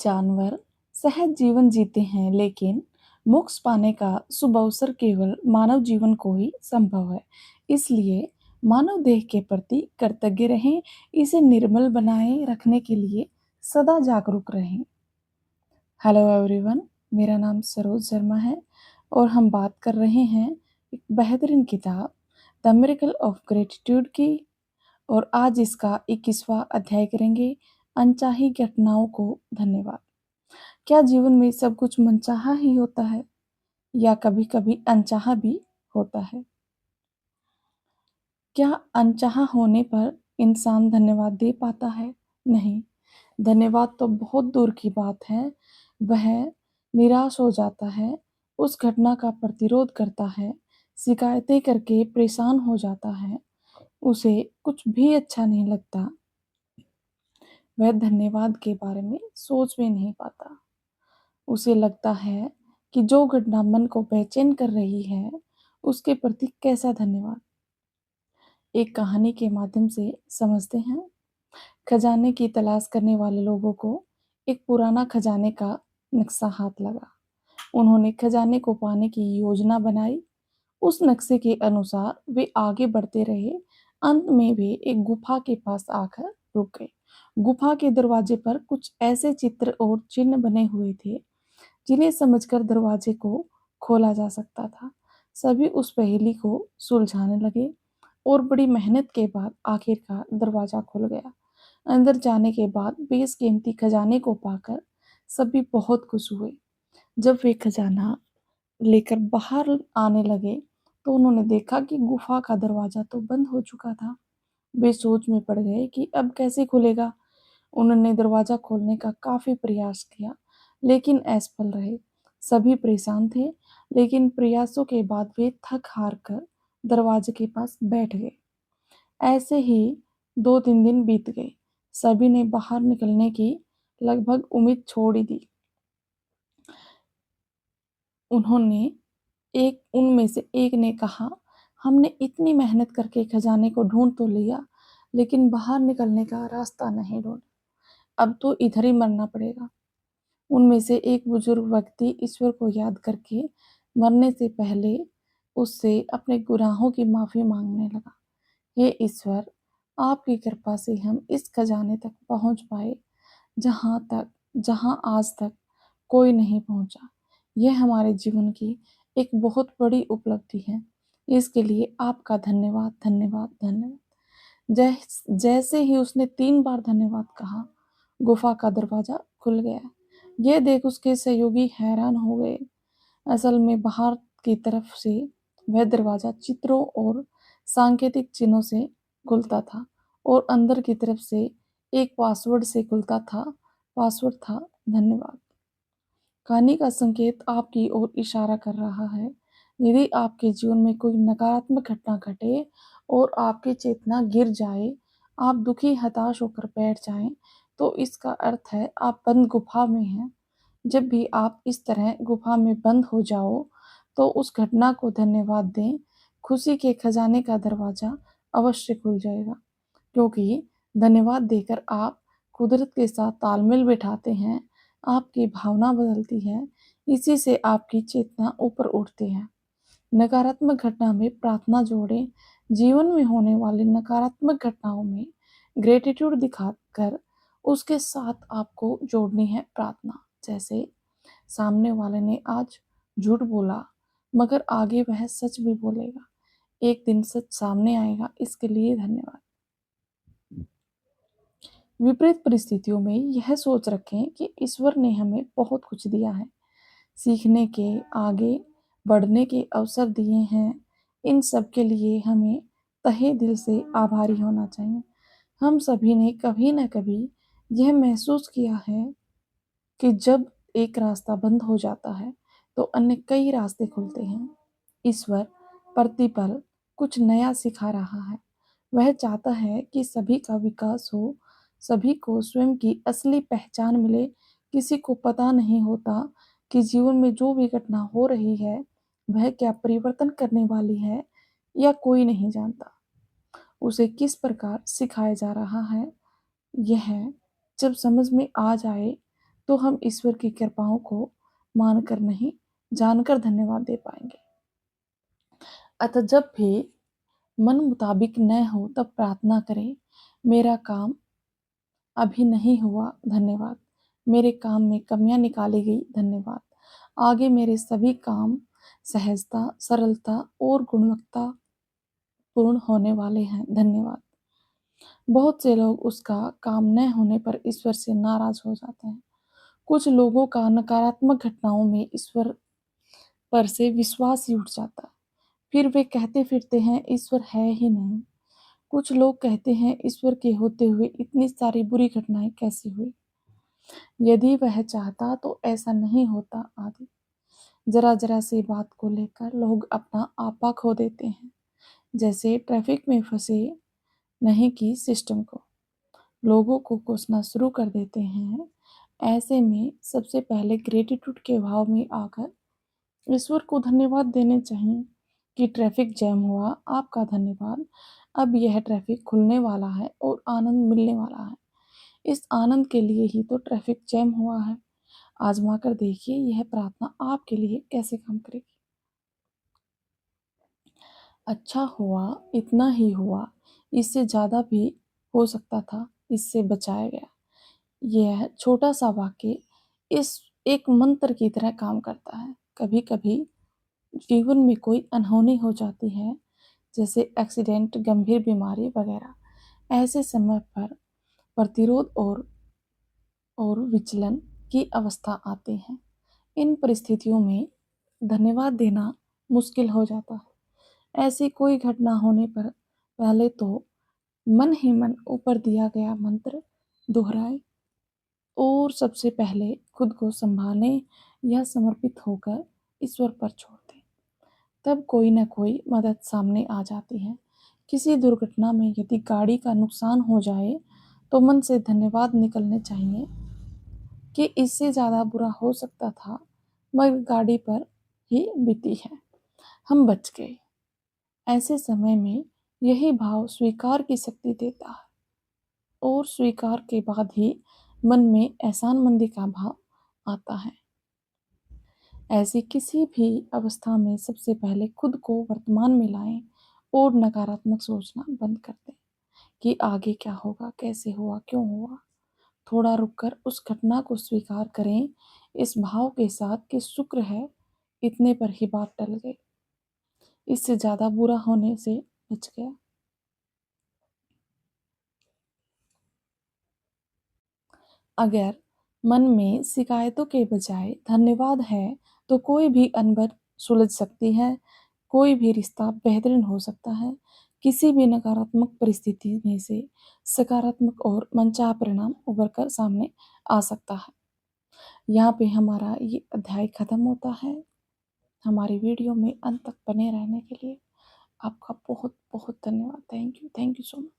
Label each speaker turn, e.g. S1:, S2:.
S1: जानवर सहज जीवन जीते हैं, लेकिन मोक्ष पाने का शुभ अवसर केवल मानव जीवन को ही संभव है। इसलिए मानव देह के प्रति कृतज्ञ रहें, इसे निर्मल बनाए रखने के लिए सदा जागरूक रहें। हेलो एवरीवन, मेरा नाम सरोज शर्मा है और हम बात कर रहे हैं एक बेहतरीन किताब द मिरेकल ऑफ ग्रेटिट्यूड की। और आज इसका 21वां अध्याय करेंगे, अनचाही घटनाओं को धन्यवाद। क्या जीवन में सब कुछ मनचाहा ही होता है या कभी-कभी अनचाहा भी होता है? क्या अनचाहा होने पर इंसान धन्यवाद दे पाता है? नहीं, धन्यवाद तो बहुत दूर की बात है। वह निराश हो जाता है, उस घटना का प्रतिरोध करता है, शिकायतें करके परेशान हो जाता है, उसे कुछ भी अच्छा नहीं लगता। वह धन्यवाद के बारे में सोच भी नहीं पाता। उसे लगता है कि जो घटना मन को बेचैन कर रही है, उसके प्रति कैसा धन्यवाद। एक कहानी के माध्यम से समझते हैं। खजाने की तलाश करने वाले लोगों को एक पुराना खजाने का नक्शा हाथ लगा। उन्होंने खजाने को पाने की योजना बनाई। उस नक्शे के अनुसार वे आगे बढ़ते रहे। अंत में वे एक गुफा के पास आकर रुक गए। गुफा के दरवाजे पर कुछ ऐसे चित्र और चिन्ह बने हुए थे जिन्हें समझकर दरवाजे को खोला जा सकता था। सभी उस पहेली को सुलझाने लगे और बड़ी मेहनत के बाद आखिरकार दरवाजा खुल गया। अंदर जाने के बाद बेशकीमती खजाने को पाकर सभी बहुत खुश हुए। जब वे खजाना लेकर बाहर आने लगे तो उन्होंने देखा कि गुफा का दरवाजा तो बंद हो चुका था। वे सोच में पड़ गए कि अब कैसे खुलेगा। उन्होंने दरवाजा खोलने का काफी प्रयास किया, लेकिन असफल रहे। सभी परेशान थे, लेकिन प्रयासों के बाद वे थक हार कर दरवाजे के पास बैठ गए। ऐसे ही 2-3 दिन बीत गए। सभी ने बाहर निकलने की लगभग उम्मीद छोड़ ही दी। उन्होंने उनमें से एक ने कहा, हमने इतनी मेहनत करके खजाने को ढूंढ तो लिया, लेकिन बाहर निकलने का रास्ता नहीं ढूंढा। अब तो इधर ही मरना पड़ेगा। उनमें से एक बुजुर्ग व्यक्ति ईश्वर को याद करके मरने से पहले उससे अपने गुनाहों की माफी मांगने लगा। हे ईश्वर, आपकी कृपा से हम इस खजाने तक पहुंच पाए, जहां आज तक कोई नहीं पहुंचा। यह हमारे जीवन की एक बहुत बड़ी उपलब्धि है। इसके लिए आपका धन्यवाद, धन्यवाद, धन्यवाद। जैसे ही उसने 3 बार धन्यवाद कहा, गुफा का दरवाजा खुल गया। यह देख उसके सहयोगी हैरान हो गए। असल में बाहर की तरफ से वह दरवाजा चित्रों और सांकेतिक चिन्हों से खुलता था और अंदर की तरफ से एक पासवर्ड से खुलता था। पासवर्ड था धन्यवाद। कहानी का संकेत आपकी ओर इशारा कर रहा है। यदि आपके जीवन में कोई नकारात्मक घटना घटे और आपकी चेतना गिर जाए, आप दुखी हताश होकर बैठ जाएं, तो इसका अर्थ है आप बंद गुफा में हैं। जब भी आप इस तरह गुफा में बंद हो जाओ, तो उस घटना को धन्यवाद दें। खुशी के खजाने का दरवाजा अवश्य खुल जाएगा, क्योंकि धन्यवाद देकर आप कुदरत के साथ तालमेल बिठाते हैं, आपकी भावना बदलती है, इसी से आपकी चेतना ऊपर उठती है। नकारात्मक घटना में प्रार्थना जोड़ें। जीवन में होने वाली नकारात्मक घटनाओं में ग्रेटिट्यूड दिखाकर उसके साथ आपको जोड़नी है प्रार्थना। जैसे सामने वाले ने आज झूठ बोला, मगर आगे वह सच भी बोलेगा। एक दिन सच सामने आएगा, इसके लिए धन्यवाद। विपरीत परिस्थितियों में यह सोच रखें कि ईश्वर ने हमें बहुत कुछ दिया है, सीखने के, आगे बढ़ने के अवसर दिए हैं। इन सब के लिए हमें तहे दिल से आभारी होना चाहिए। हम सभी ने कभी न कभी यह महसूस किया है कि जब एक रास्ता बंद हो जाता है तो अन्य कई रास्ते खुलते हैं। ईश्वर प्रतिपल कुछ नया सिखा रहा है। वह चाहता है कि सभी का विकास हो, सभी को स्वयं की असली पहचान मिले। किसी को पता नहीं होता कि जीवन में जो भी घटना हो रही है वह क्या परिवर्तन करने वाली है, या कोई नहीं जानता उसे किस प्रकार सिखाया जा रहा है। यह जब समझ में आ जाए तो हम ईश्वर की कृपाओं को मानकर नहीं, जानकर धन्यवाद दे पाएंगे। अतः जब भी मन मुताबिक न हो तब प्रार्थना करें, मेरा काम अभी नहीं हुआ, धन्यवाद। मेरे काम में कमियां निकाली गई, धन्यवाद। आगे मेरे सभी काम सहजता, सरलता और गुणवत्ता पूर्ण होने वाले हैं, धन्यवाद। बहुत से लोग उसका काम न होने पर ईश्वर से नाराज हो जाते हैं। कुछ लोगों का नकारात्मक घटनाओं में ईश्वर पर से विश्वास ही उठ जाता है। फिर वे कहते फिरते हैं ईश्वर है ही नहीं। कुछ लोग कहते हैं ईश्वर के होते हुए इतनी सारी बुरी घटनाएं कैसी हुई, यदि वह चाहता तो ऐसा नहीं होता आदि। जरा जरा सी बात को लेकर लोग अपना आपा खो देते हैं, जैसे ट्रैफिक में फंसे नहीं कि सिस्टम को। लोगों को कोसना शुरू कर देते हैं। ऐसे में सबसे पहले ग्रेटिट्यूड के भाव में आकर ईश्वर को धन्यवाद देने चाहिए कि ट्रैफिक जैम हुआ, आपका धन्यवाद। अब यह ट्रैफिक खुलने वाला है और आनंद मिलने वाला है। इस आनंद के लिए ही तो ट्रैफिक जैम हुआ है। आजमा कर देखिए यह प्रार्थना आपके लिए कैसे काम करेगी। अच्छा हुआ, इतना ही हुआ, इससे ज़्यादा भी हो सकता था, इससे बचाया गया। यह छोटा सा वाक्य इस एक मंत्र की तरह काम करता है। कभी कभी जीवन में कोई अनहोनी हो जाती है, जैसे एक्सीडेंट, गंभीर बीमारी वगैरह। ऐसे समय पर प्रतिरोध और विचलन की अवस्था आती है। इन परिस्थितियों में धन्यवाद देना मुश्किल हो जाता है। ऐसी कोई घटना होने पर पहले तो मन ही मन ऊपर दिया गया मंत्र दोहराए और सबसे पहले खुद को संभालें या समर्पित होकर ईश्वर पर छोड़ दें। तब कोई न कोई मदद सामने आ जाती है। किसी दुर्घटना में यदि गाड़ी का नुकसान हो जाए तो मन से धन्यवाद निकलने चाहिए कि इससे ज़्यादा बुरा हो सकता था, मगर गाड़ी पर ही बीती है, हम बच गए। ऐसे समय में यही भाव स्वीकार की शक्ति देता है और स्वीकार के बाद ही मन में एहसानमंदी का भाव आता है। ऐसी किसी भी अवस्था में सबसे पहले खुद को वर्तमान में लाएं और नकारात्मक सोचना बंद कर दें कि आगे क्या होगा, कैसे हुआ, क्यों हुआ। थोड़ा रुककर उस घटना को स्वीकार करें इस भाव के साथ कि शुक्र है इतने पर ही बात टल गई, इससे ज़्यादा बुरा होने से बच गया। अगर मन में शिकायतों के बजाय धन्यवाद है तो कोई भी अनबन सुलझ सकती है, कोई भी रिश्ता बेहतरीन हो सकता है। किसी भी नकारात्मक परिस्थिति में से सकारात्मक और मनचाहा परिणाम उभर कर सामने आ सकता है। यहाँ पे हमारा ये अध्याय खत्म होता है। हमारी वीडियो में अंत तक बने रहने के लिए आपका बहुत बहुत धन्यवाद। Thank you so much.